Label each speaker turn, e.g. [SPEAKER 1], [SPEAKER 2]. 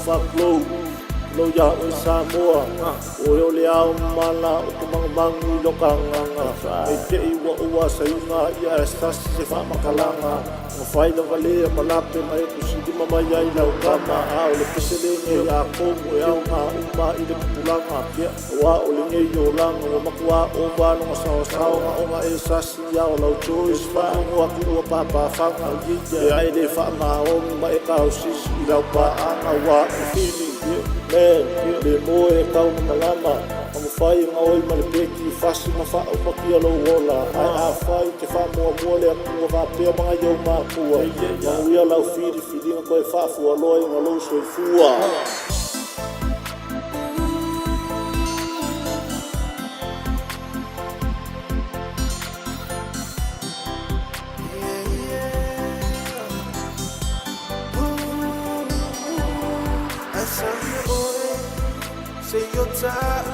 [SPEAKER 1] Alofa lo ya o Samoa o yo le au mana o kumang mangu lo kanganga e te iwa ua sa inga ia stasi se fa makalanga o fai lo vale malape mai ku sidi mama ya ila o kama a o le pesele nge ya kongo ya nga uma i le pulanga pia wa o le nge yo langa o makua o wa no sa o nga e sasi ya o lo choice fa o aku o papa fanga ya ai le fa ma o ma e ka o sisi ila pa anga wa fili men le moe tau na lama o fai nga oi ma le peki fasi ma fa o paki alo wola ai a fai te fa mo le aku va pe mga yo ma ku ma wi ala fili fili ko e fa fu alo nga lo so fua
[SPEAKER 2] Say your time,